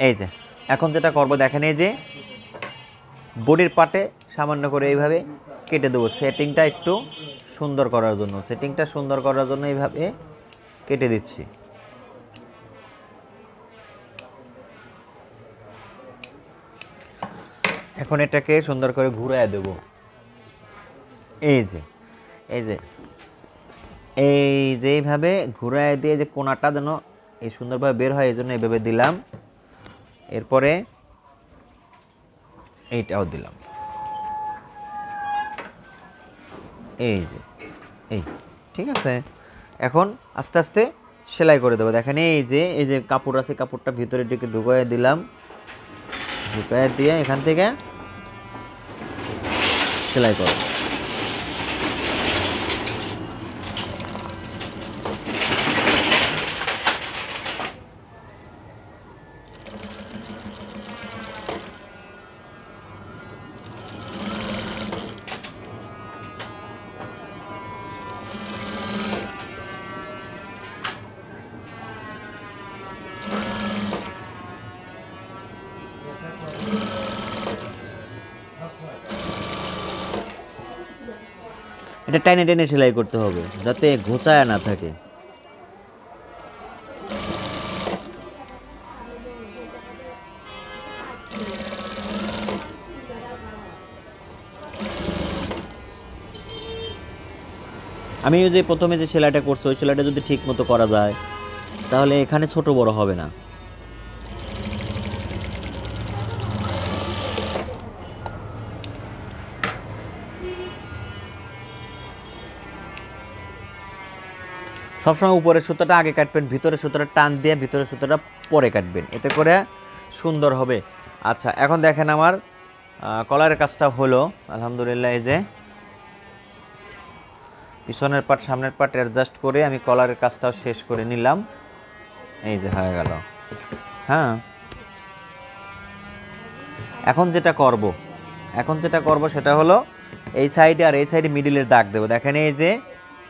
এই যে এখন যেটা করবো দেখেন, এই যে বডির পার্টে সামান্য করে এইভাবে কেটে দেবো সেটিংটা একটু সুন্দর করার জন্য এইভাবে কেটে দিচ্ছি। এখন এটাকে সুন্দর করে ঘুরায় দেব। এই যে এইভাবে ঘুরায় দিয়ে যে কোনাটা যেন এই সুন্দরভাবে বের হয়, এই জন্য এইভাবে দিলাম। এরপরে এইটাও দিলাম। এই ঠিক আছে, এখন আস্তে আস্তে সেলাই করে দেবো। দেখেন এই যে কাপড় আছে, কাপড়টা ভিতরে দিকে ঢুকায় দিলাম, ঢুকায় দিয়ে এখান থেকে সেলাই করো। এটা টেনে টেনে সেলাই করতে হবে যাতে ঘোচায় না থাকে। আমি যে প্রথমে যে সেলাইটা করছি ওই সেলাইটা যদি ঠিক মতো করা যায় তাহলে এখানে ছোট বড় হবে না। সবসময় উপরের সুতোটা আগে কাটবেন, ভিতরের সুতোটা টান দিয়ে ভিতরের সুতোটা পরে কাটবেন, এতে করে সুন্দর হবে। আচ্ছা, এখন দেখেন আমার কলারের কাজটা হলো আলহামদুলিল্লাহ। এই যে পিছনের পাট সামনের পাট অ্যাডজাস্ট করে আমি কলারের কাজটাও শেষ করে নিলাম। এই যে হয়ে গেল। হ্যাঁ, এখন যেটা করব সেটা হলো এই সাইডে আর এই সাইডে মিডিলের দাগ দেবো। দেখেন এই যে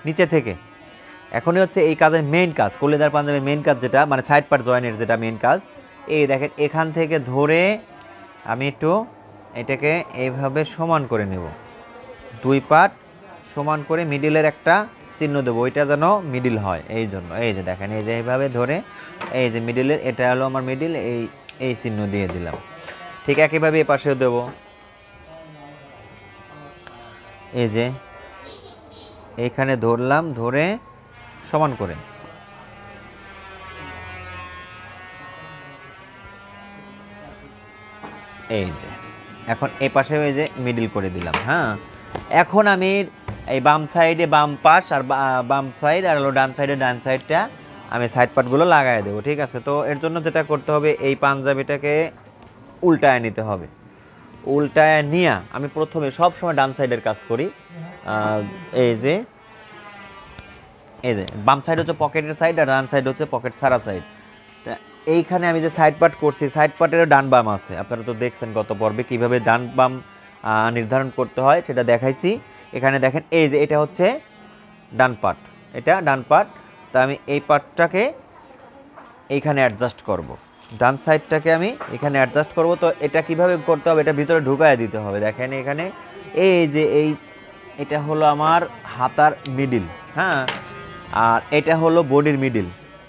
নিচে থেকে এখনই হচ্ছে এই কাজের মেইন কাজ, কলিদার পাঞ্জাবের মেইন কাজ যেটা মানে সাইড পার্ট জয়েনের যেটা মেইন কাজ। এই দেখেন এখান থেকে ধরে আমি একটু এটাকে এইভাবে সমান করে নেব, দুই পার্ট সমান করে মিডিলের একটা চিহ্ন দেবো, ওইটা যেন মিডিল হয়। এই জন্য এই যে দেখেন এই যে এইভাবে ধরে এই যে মিডিলের এটা হলো আমার মিডিল, এই চিহ্ন দিয়ে দিলাম। ঠিক একইভাবে এই পাশেও দেবো। এই যে এইখানে ধরলাম, ধরে সমান করে এই যে এখন এই পাশে এই যে মিডিল করে দিলাম। হ্যাঁ, এখন আমি এই বাম সাইডে বাম পাশ আর বাম সাইড আর হলো ডান সাইডে ডান সাইডটা আমি সাইড পার্টগুলো লাগাই দেবো। ঠিক আছে, তো এর জন্য যেটা করতে হবে এই পাঞ্জাবিটাকে উল্টায় নিতে হবে। উল্টায় নিয়ে আমি প্রথমে সব সময় ডান সাইডের কাজ করি। এই যে বাম সাইড হচ্ছে পকেটের সাইড আর ডান সাইড হচ্ছে পকেট সারা সাইড। তা এইখানে আমি যে সাইড পার্ট করছি, সাইড পার্টেরও ডান বাম আছে, আপনারা তো দেখছেন গত পর্বে কীভাবে ডান বাম নির্ধারণ করতে হয় সেটা দেখাইছি। এখানে দেখেন এই যে এটা হচ্ছে ডান পার্ট, এটা ডান পার্ট। তা আমি এই পার্টটাকে এইখানে অ্যাডজাস্ট করব, ডান সাইডটাকে আমি এখানে অ্যাডজাস্ট করব। তো এটা কিভাবে করতে হবে, এটা ভিতরে ঢুকায় দিতে হবে। দেখেন এখানে এই যে এটা হলো আমার হাতার মিডিল, হ্যাঁ, আর এটা হলো বডির মিডিল।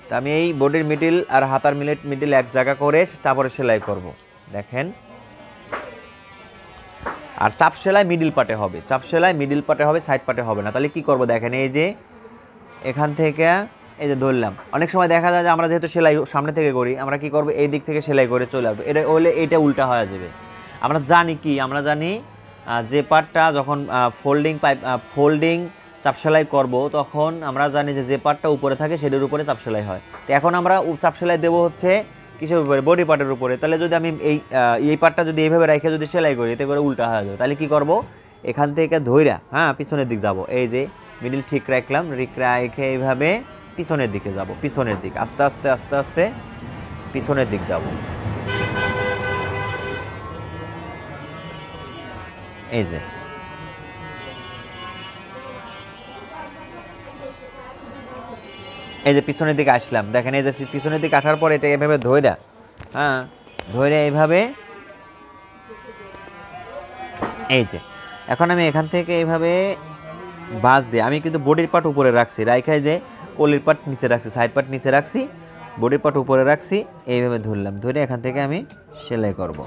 তা আমি এই বডির মিডিল আর হাতার মিডিল এক জায়গা করে তারপরে সেলাই করব। দেখেন, আর চাপ সেলাই মিডিল পার্টে হবে, চাপ সেলাই মিডিল পার্টে হবে, সাইড পার্টে হবে না। তাহলে কি করব দেখেন, এই যে এখান থেকে এই যে ধরলাম, অনেক সময় দেখা যায় যে আমরা যেহেতু সেলাই সামনে থেকে করি, আমরা কি করব এই দিক থেকে সেলাই করে চলে আসবো, এটা হলে এইটা উল্টা হয়ে যাবে। আমরা জানি যে পার্টটা যখন ফোল্ডিং চাপ সেলাই করব তখন আমরা জানি যে পার্টটা উপরে থাকে সেটার উপরে চাপ সেলাই হয়। তো এখন আমরা চাপ সেলাই দেবো হচ্ছে কিসের উপরে, বডি পার্টের উপরে। তাহলে যদি আমি এই পার্টটা যদি এইভাবে রেখে যদি সেলাই করি এতে করে উল্টা হয়ে যাবে। তাহলে কি করব, এখান থেকে ধইরা হ্যাঁ পিছনের দিক যাব, এই যে মিডিল ঠিক রাখলাম, রেখে এইভাবে পিছনের দিকে যাব, পিছনের দিক আস্তে আস্তে আস্তে আস্তে পিছনের দিক যাব। এই যে পিছনের দিকে আসলাম, দেখেন এই যে পিছনের দিকে আসার পর এটা এভাবে ধইরা, হ্যাঁ ধইরা এইভাবে, এই যে এখন আমি এখান থেকে এইভাবে বাস দিয়ে আমি কিন্তু বডির পার্ট উপরে রাখছি, রাইখাই যে কলির পার্ট নিচে রাখছি, সাইড পার্ট নিচে রাখছি, বডির পার্ট উপরে রাখছি, এইভাবে ধরলাম, ধরে এখান থেকে আমি সেলাই করব।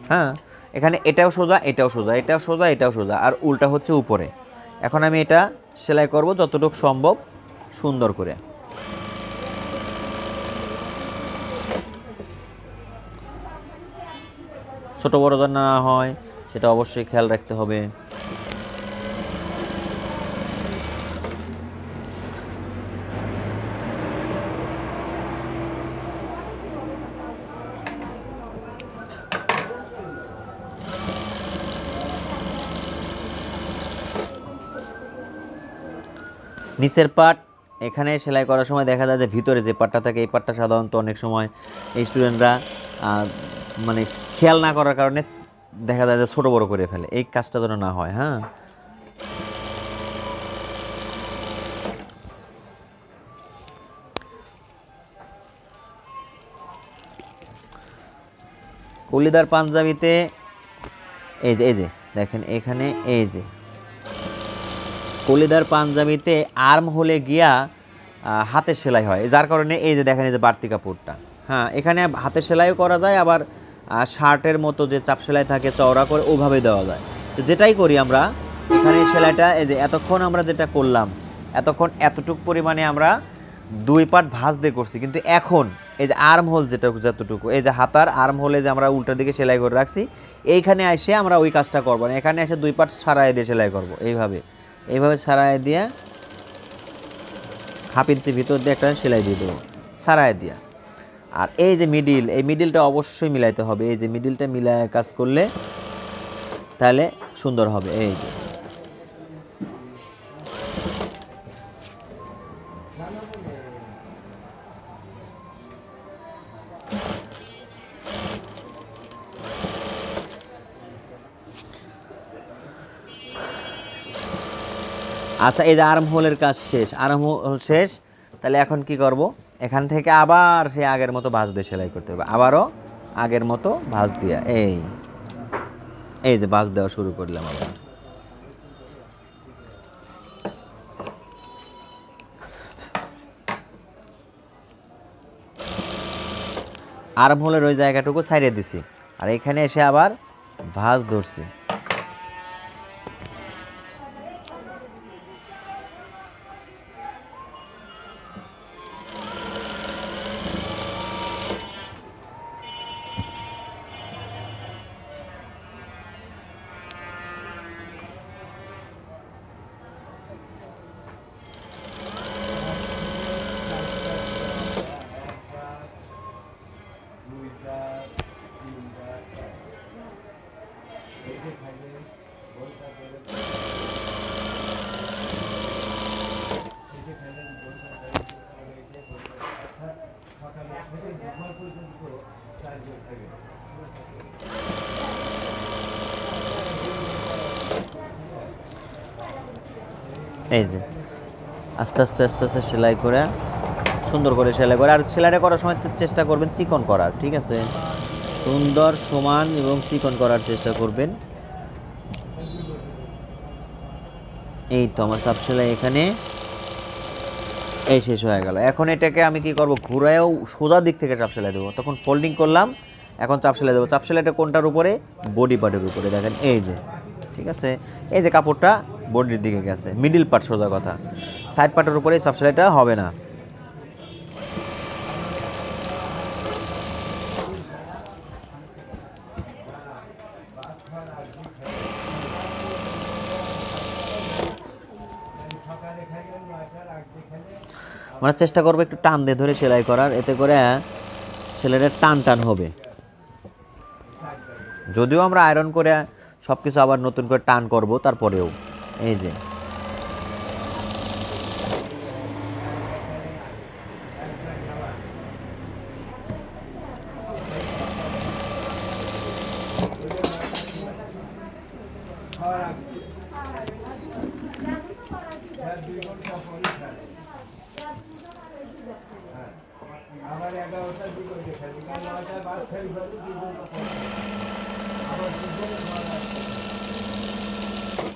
হ্যাঁ, এখানে এটাও সোজা, এটাও সোজা, এটাও সোজা, এটাও সোজা, আর উল্টা হচ্ছে উপরে। এখন আমি এটা সেলাই করব যতটুকু সম্ভব সুন্দর করে। ছোট বড় যেন না হয় সেটা অবশ্যই খেয়াল রাখতে হবে। নিচের পার্ট এখানে সেলাই করার সময় দেখা যায় যে ভিতরে যে পার্টটা থাকে এই পার্টটা সাধারণত অনেক সময় এই স্টুডেন্টরা মানে খেয়াল না করার কারণে দেখা যায় যে ছোটো বড়ো করে ফেলে, এই কাজটা যেন না হয়। হ্যাঁ, কলিদার পাঞ্জাবিতে এই যে দেখেন এখানে এই যে কলিদার পাঞ্জাবিতে আর্ম হলে গিয়া হাতের সেলাই হয়, যার কারণে এই যে দেখেন এই যে বাড়তি কাপড়টা। হ্যাঁ, এখানে হাতের সেলাইও করা যায়, আবার শার্টের মতো যে চাপ সেলাই থাকে চওড়া করে ওভাবে দেওয়া যায়। তো যেটাই করি আমরা এখানে সেলাইটা এই যে এতক্ষণ আমরা যেটা করলাম, এতক্ষণ এতটুকু পরিমাণে আমরা 2 পার্ট ভাঁজ দিয়ে করছি, কিন্তু এখন এই যে আর্ম হোল যেটা যতটুকু এই যে হাতার আর্ম হোলে যে আমরা উল্টার দিকে সেলাই করে রাখছি, এইখানে এসে আমরা ওই কাজটা করবো না, এখানে এসে 2 পার্ট সারাই দিয়ে সেলাই করব। এইভাবে সারাই দিয়ে হাফ ইঞ্চি ভিতর দিয়ে একটা সেলাই দিয়ে দেবো সারাই দিয়া। আর এই যে মিডিল, এই মিডিলটা অবশ্যই মিলাইতে হবে, এই যে মিডিলটা মিলায় কাজ করলে তাহলে সুন্দর হবে। এই যে আচ্ছা, এই যে আর্ম হোলের কাজ শেষ, আর্ম হোল শেষ। তাহলে এখন কি করব, এখান থেকে আবার সেই আগের মতো ভাঁজ দিয়ে সেলাই করতে হবে, আবারও আগের মতো ভাঁজ দিয়া এই যে ভাঁজ দেওয়া শুরু করলাম। আবার আর্ম হোলের ওই জায়গাটুকু ছাইড়ে দিছি, আর এখানে এসে আবার ভাঁজ ধরছি। এই যে আস্তে আস্তে আস্তে আস্তে সেলাই করে সুন্দর করে সেলাই করে, আর সেলাইটা করার সময় চেষ্টা করবেন চিকন করার, ঠিক আছে, সুন্দর সমান এবং চিকন করার চেষ্টা করবেন। এই তো আমার চাপ সেলাই এখানে এই শেষ হয়ে গেল। এখন এটাকে আমি কি করব, ঘুরায়ও সোজা দিক থেকে চাপ সেলাই দেবো, তখন ফোল্ডিং করলাম, এখন চাপ সেলাই দেবো। চাপ সেলাইটা কোনটার উপরে, বডি পার্টের উপরে। দেখেন এই যে, ঠিক আছে, এই যে কাপড়টা বডির দিকে গেছে, মিডিল পার্ট সোজা কথা, সাইড পার্টের উপরে চাপ সেলাইটা হবে না। আমরা চেষ্টা করবো একটু টান দিয়ে ধরে সেলাই করার, এতে করে সেলাইটা টান টান হবে। যদিও আমরা আয়রন করে সব কিছু আবার নতুন করে টান করব, তারপরেও এই যে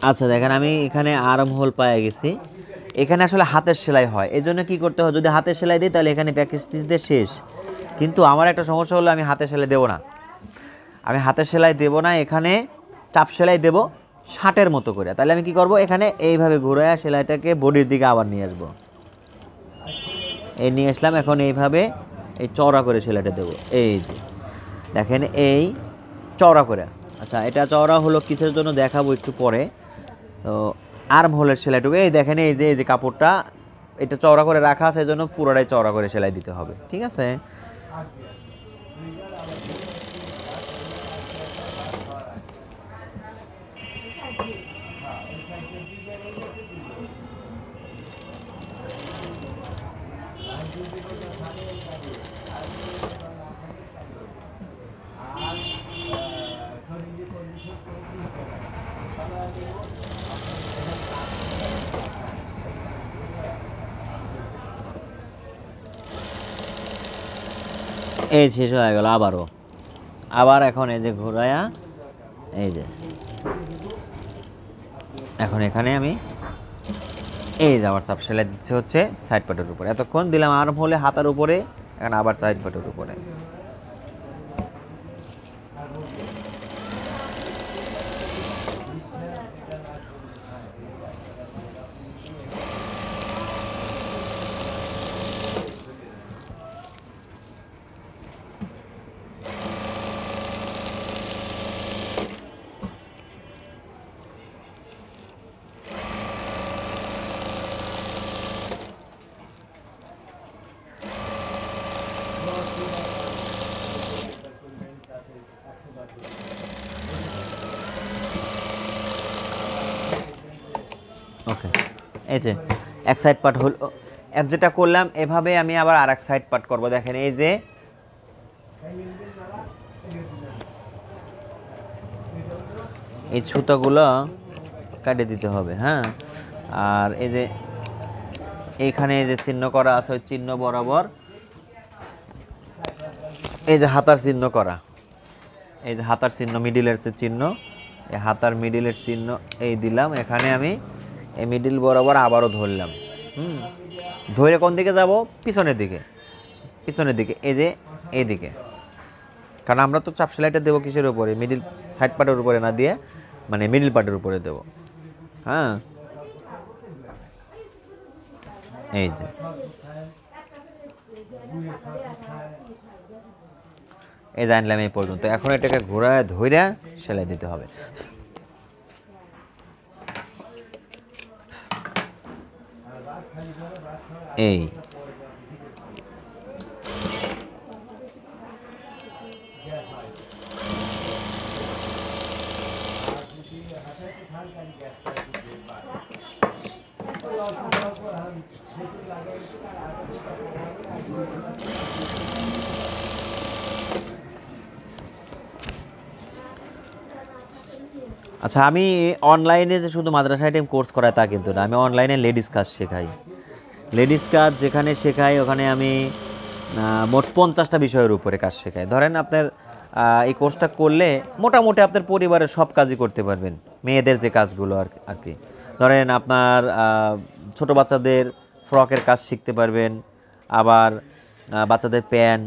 আচ্ছা দেখেন আমি এখানে আর্ম হোল পেয়ে গেছি। এখানে আসলে হাতের সেলাই হয়, এই জন্য কী করতে হয়, যদি হাতের সেলাই দিই তাহলে এখানে ব্যাক স্টিচ দিয়ে শেষ। কিন্তু আমার একটা সমস্যা হলো, আমি হাতের সেলাই দেবো না, এখানে চাপ সেলাই দেবো শার্টের মতো করে। তাহলে আমি কি করব, এখানে এইভাবে ঘুরে সেলাইটাকে বডির দিকে আবার নিয়ে আসবো, নিয়ে আসলাম। এখন এইভাবে এই চওড়া করে সেলাইটা দেবো, এই যে দেখেন এই চওড়া করে। আচ্ছা, এটা চওড়া হলো কিসের জন্য দেখাবো একটু পরে। তো আর্ম হোলের সেলাইটুকু এই দেখেন, এই যে কাপড়টা এটা চওড়া করে রাখা আছে, এই জন্য পুরোটাই চওড়া করে সেলাই দিতে হবে, ঠিক আছে। এই শেষ হয়ে গেল। আবার এখন এই যে ঘোরায়া এই যে এখন এখানে আমি এই যে আবার চাপ সেলাই দিচ্ছে হচ্ছে সাইড পাটের উপরে। এতক্ষণ দিলাম আর্ম হলে হাতার উপরে, এখন আবার সাইড পাটের উপরে। ওকে, এই যে এক সাইড পার্ট হল, যেটা করলাম এভাবে আমি আবার আর এক সাইড পার্ট করবো। দেখেন এই যে এই সুতাগুলো কাটে দিতে হবে, হ্যাঁ। আর এই যে এইখানে যে চিহ্ন করা আছে ওই চিহ্ন বরাবর এই যে হাতার চিহ্ন করা, এই যে হাতার চিহ্ন মিডিলের যে চিহ্ন, এই হাতার মিডিলের চিহ্ন এই দিলাম। এখানে আমি এই মিডিল বরাবর আবারও ধরলাম, ধরে কোন দিকে যাব? পিছনের দিকে, পিছনের দিকে, এই যে এই দিকে। কারণ আমরা তো চাপ সেলাইটা দেবো কিসের উপরে? মিডিল সাইড পার্টের উপরে না দিয়ে মানে মিডিল পার্টের উপরে দেব, হ্যাঁ। এই যে এই জানলাম এই পর্যন্ত। এখন এটাকে ঘোরায় ধইরা সেলাই দিতে হবে। এই আচ্ছা, আমি অনলাইনে যে শুধু মাদ্রাসা আইটেম কোর্স করাই তা কিন্তু না, আমি অনলাইনে লেডিস কাজ শেখাই। লেডিস কাজ যেখানে শেখাই ওখানে আমি মোট 50টা বিষয়ের উপরে কাজ শেখাই। ধরেন আপনার এই কোর্সটা করলে মোটামুটি আপনার পরিবারের সব কাজই করতে পারবেন, মেয়েদের যে কাজগুলো আর কি। ধরেন আপনার ছোট বাচ্চাদের ফ্রকের কাজ শিখতে পারবেন, আবার বাচ্চাদের প্যান্ট,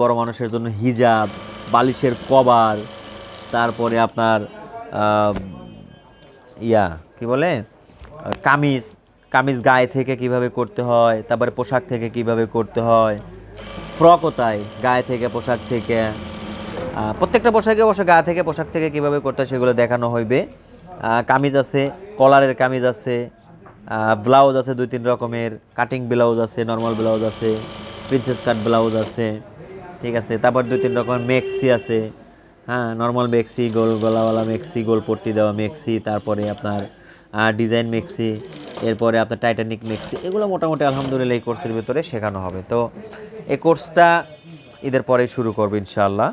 বড় মানুষের জন্য হিজাব, বালিশের কভার, তারপরে আপনার কি বলে কামিজ, কামিজ গায়ে থেকে কিভাবে করতে হয়, তারপরে পোশাক থেকে কিভাবে করতে হয়, ফ্রকও তাই, গায়ে থেকে পোশাক থেকে, প্রত্যেকটা পোশাকে অবশ্য গায়ে থেকে পোশাক থেকে কিভাবে করতে হয় সেগুলো দেখানো হইবে। কামিজ আছে, কলারের কামিজ আছে, ব্লাউজ আছে 2-3 রকমের, কাটিং ব্লাউজ আছে, নর্মাল ব্লাউজ আছে, প্রিন্সেস কাট ব্লাউজ আছে, ঠিক আছে। তারপর 2-3 রকমের মেক্সি আছে, হ্যাঁ, নর্মাল মেক্সি, গোল গলাওয়ালা মেক্সি, গোল পট্টি দেওয়া মেক্সি, তারপরে আপনার ডিজাইন মেক্সি, এরপরে আপনার টাইটানিক মেক্সি। এগুলো মোটামুটি আলহামদুলিল্লাহ এই কোর্সের ভিতরে শেখানো হবে। তো এই কোর্সটা ঈদের পরেই শুরু করবো ইনশাআল্লাহ।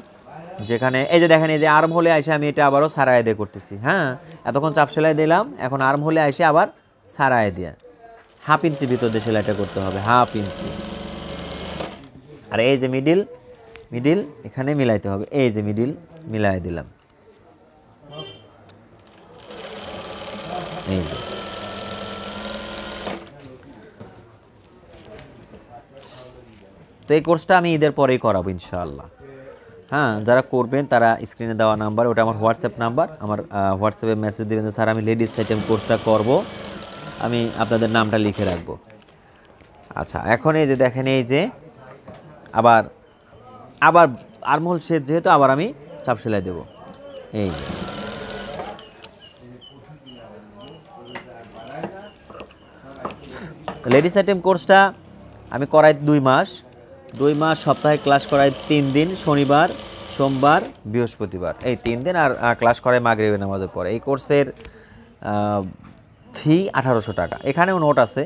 যেখানে এই যে দেখেন এই যে আর্ম হলে আইসে আমি এটা আবারও সারায় দিয়ে করতেছি, হ্যাঁ। এতক্ষণ চাপ সেলাই দিলাম, এখন আর্ম হলে আইসে আবার সারায় দিয়া 1/2 ইঞ্চি ভিতর দিয়ে সেলাইটা করতে হবে, 1/2 ইঞ্চি। আর এই যে মিডিল এখানে মিলাইতে হবে, এই যে মিডিল মিলাই দিলাম, এই যে। তো এই কোর্সটা আমি ঈদের পরেই করাবো ইনশাআল্লাহ, হ্যাঁ। যারা করবেন তারা স্ক্রিনে দেওয়া নাম্বার, ওটা আমার হোয়াটসঅ্যাপ নাম্বার, আমার হোয়াটসঅ্যাপে মেসেজ দেবেন যে স্যার আমি লেডিস আইটেম কোর্সটা করব, আমি আপনাদের নামটা লিখে রাখবো। আচ্ছা, এখন এই যে দেখেন এই যে আবার আর্মহোল শেড যেহেতু আবার আমি চাপ সেলাই দেবো, এই যে। লেডিস আইটেম কোর্সটা আমি করাই 2 মাস সপ্তাহে ক্লাস করাই 3 দিন, শনিবার, সোমবার, বৃহস্পতিবার, এই 3 দিন। আর ক্লাস করাই মাগরিবের নামাজের পরে। এই কোর্সের ফি 1800 টাকা। এখানেও নোট আছে,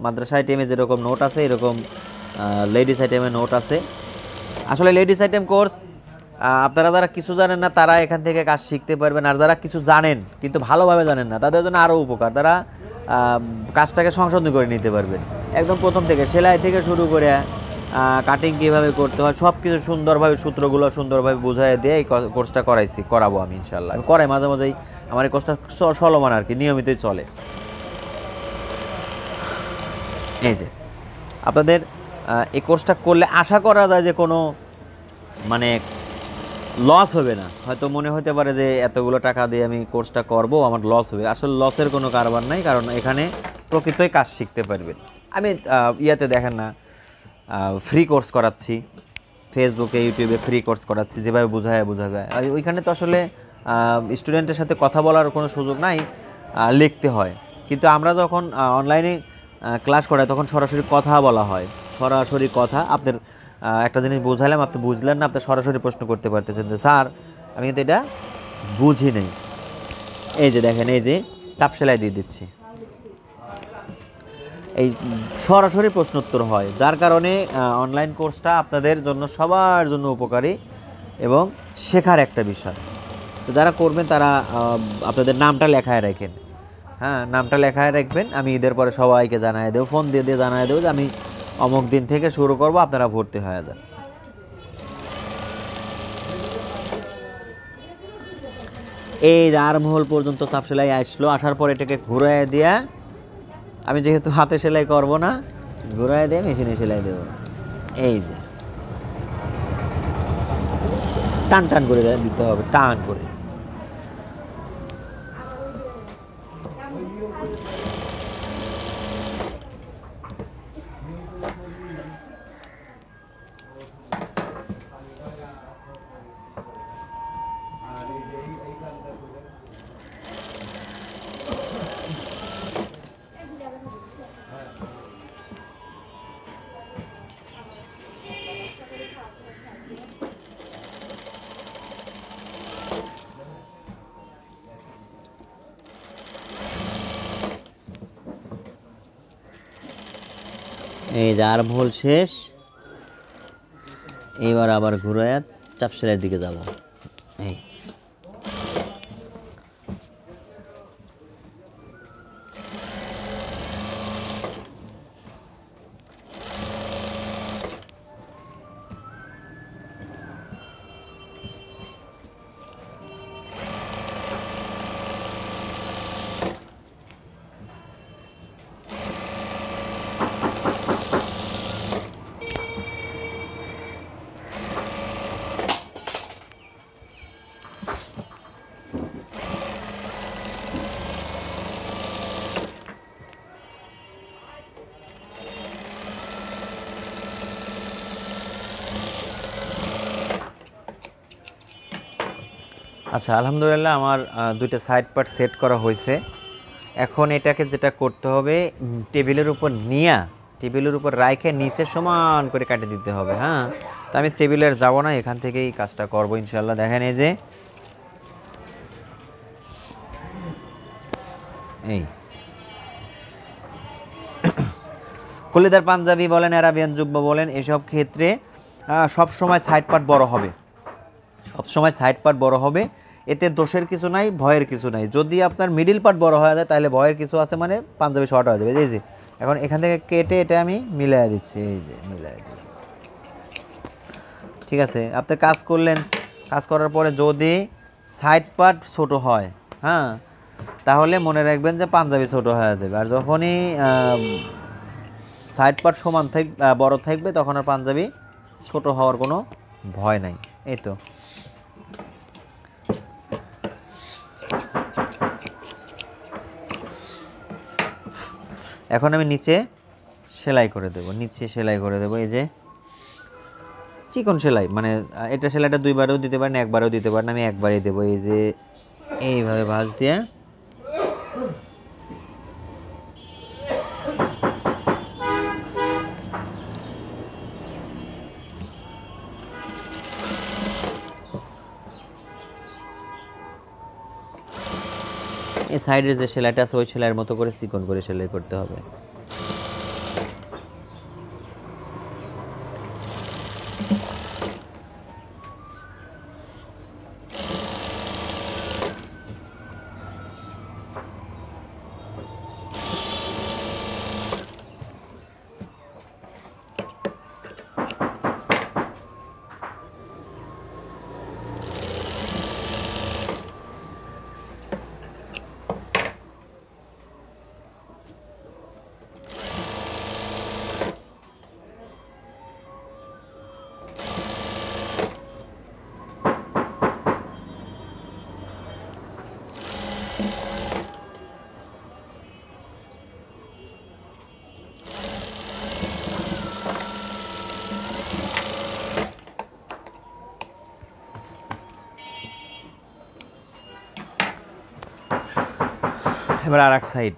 মাদ্রাসা আইটেমে যেরকম নোট আছে এরকম লেডিস আইটেমে নোট আছে। আসলে লেডিস আইটেম কোর্স আপনারা যারা কিছু জানেন না তারা এখান থেকে কাজ শিখতে পারবেন, আর যারা কিছু জানেন কিন্তু ভালোভাবে জানেন না তাদের জন্য আরও উপকার। তারা কাজটাকে সংশোধন করে নিতে পারবেন একদম প্রথম থেকে, সেলাই থেকে শুরু করে কাটিং কীভাবে করতে হয় সব কিছু সুন্দরভাবে সূত্রগুলো সুন্দরভাবে বুঝাই দিয়ে এই কোর্সটা করাবো আমি ইনশাল্লাহ। আমি করাই মাঝে মাঝেই, আমার এই কোর্সটা চলমান আর কি, নিয়মিতই চলে। এই যে আপনাদের এই কোর্সটা করলে আশা করা যায় যে কোনো মানে লস হবে না। হয়তো মনে হতে পারে যে এতগুলো টাকা দিয়ে আমি কোর্সটা করব, আমার লস হবে। আসলে লসের কোনো কারবার নাই, কারণ এখানে প্রকৃতই কাজ শিখতে পারবেন। আমি ইয়াতে দেখেন না ফ্রি কোর্স করাচ্ছি, ফেসবুকে ইউটিউবে ফ্রি কোর্স করাচ্ছি, যেভাবে বুঝাবে। ওইখানে তো আসলে স্টুডেন্টের সাথে কথা বলার কোনো সুযোগ নাই, লিখতে হয়। কিন্তু আমরা যখন অনলাইনে ক্লাস করাই তখন সরাসরি কথা বলা হয়, সরাসরি কথা। আপনার একটা জিনিস বুঝাইলাম, আপনি বুঝলেন না, আপনি সরাসরি প্রশ্ন করতে পারতেছেন যে স্যার আমি কিন্তু এটা বুঝি নেই। এই যে দেখেন, এই যে চাপ সেলাই দিয়ে দিচ্ছি, এই সরাসরি প্রশ্নোত্তর হয়, যার কারণে অনলাইন কোর্সটা আপনাদের জন্য সবার জন্য উপকারী এবং শেখার একটা বিষয়। তো যারা করবেন তারা আপনাদের নামটা লেখায় রাখেন, হ্যাঁ নামটা লেখায় রাখবেন। আমি ঈদের পরে সবাইকে জানাই দেবো, ফোন দিয়ে জানাই দেবো যে আমি অমুক দিন থেকে শুরু করব, আপনারা ভর্তি হয়ে যান। এই যে আর্মহোল পর্যন্ত চাপ সেলাই আসলো, আসার পর এটাকে ঘুরাই দিয়া, আমি যেহেতু হাতে সেলাই করব না, ঘুরাই দিয়ে মেশিনে সেলাই দেব। এই যে টান টান করে দিতে হবে, টান করে। এই যে আর্মহোল শেষ, এইবার আবার ঘুরায় চাপ সেলাইয়ের দিকে যাব। এই আচ্ছা, আলহামদুলিল্লাহ আমার দুইটা সাইড পার্ট সেট করা হয়েছে। এখন এটাকে যেটা করতে হবে, টেবিলের উপর রাইখে নিচে সমান করে কাটে দিতে হবে। হ্যাঁ, তো আমি টেবিলের যাব না, এখান থেকেই কাজটা করবো ইনশাল্লাহ। দেখেন এই যে এই কলিদার পাঞ্জাবি বলেন, অ্যারাবিয়ান জুব্বা বলেন, এসব ক্ষেত্রে সবসময় সাইড পার্ট বড় হবে, এতে দোষের কিছু নাই, ভয়ের কিছু নাই। যদি আপনার মিডিল পার্ট বড় হয়ে যায় তাহলে ভয়ের কিছু আছে, মানে পাঞ্জাবি শর্ট হয়ে যাবে। এই যে এখন এখান থেকে কেটে এটা আমি মিলাই দিচ্ছি, এই যে মিলাই দিলাম। ঠিক আছে, আপনি কাজ করলেন, কাজ করার পরে যদি সাইড পার্ট ছোট হয়, হ্যাঁ, তাহলে মনে রাখবেন যে পাঞ্জাবি ছোট হয়ে যাবে। আর যখনই সাইড পার্ট সমান বড় থাকবে তখন আর পাঞ্জাবি ছোট হওয়ার কোনো ভয় নাই। এই তো এখন আমি নিচে সেলাই করে দেব, এই যে চিকন সেলাই, মানে এটা সেলাইটা দুইবারেও দিতে পারেন, একবারেও দিতে পারেন, আমি একবারেই দেবো। এই যে এইভাবে ভাঁজ দিয়ে এই সাইডের যে সেলাইটা আছে ওই সেলাইয়ের মতো করে চিকন করে সেলাই করতে হবে। এবার আর এক সাইড।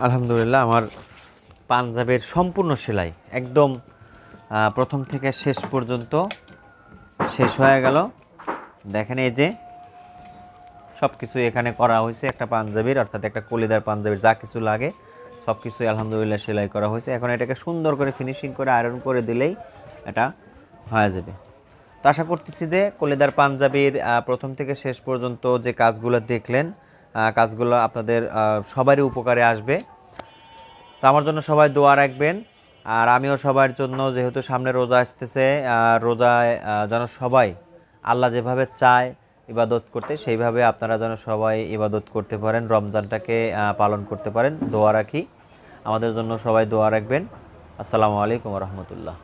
আলহামদুলিল্লাহ আমার পাঞ্জাবের সম্পূর্ণ সেলাই একদম প্রথম থেকে শেষ পর্যন্ত শেষ হয়ে গেল। দেখেন এই যে সব কিছু এখানে করা হয়েছে একটা পাঞ্জাবির, অর্থাৎ একটা কলিদার পাঞ্জাবির যা কিছু লাগে সব কিছুই আলহামদুলিল্লাহ সেলাই করা হয়েছে। এখন এটাকে সুন্দর করে ফিনিশিং করে আয়রন করে দিলেই এটা হয়ে যাবে। তো আশা করতেছি যে কলিদার পাঞ্জাবির প্রথম থেকে শেষ পর্যন্ত যে কাজগুলো দেখলেন কাজগুলো আপনাদের সবারই উপকারে আসবে। তো আমার জন্য সবাই দোয়া রাখবেন, আর আমিও সবার জন্য, যেহেতু সামনে রোজা আসতেছে, রোজায় যেন সবাই আল্লাহ যেভাবে চায় ইবাদত করতে সেইভাবে আপনারা যেন সবাই ইবাদত করতে পারেন, রমজানটাকে পালন করতে পারেন। দোয়া রাখি, আমাদের জন্য সবাই দোয়া রাখবেন। আসসালামু আলাইকুম ওয়া রাহমাতুল্লাহ।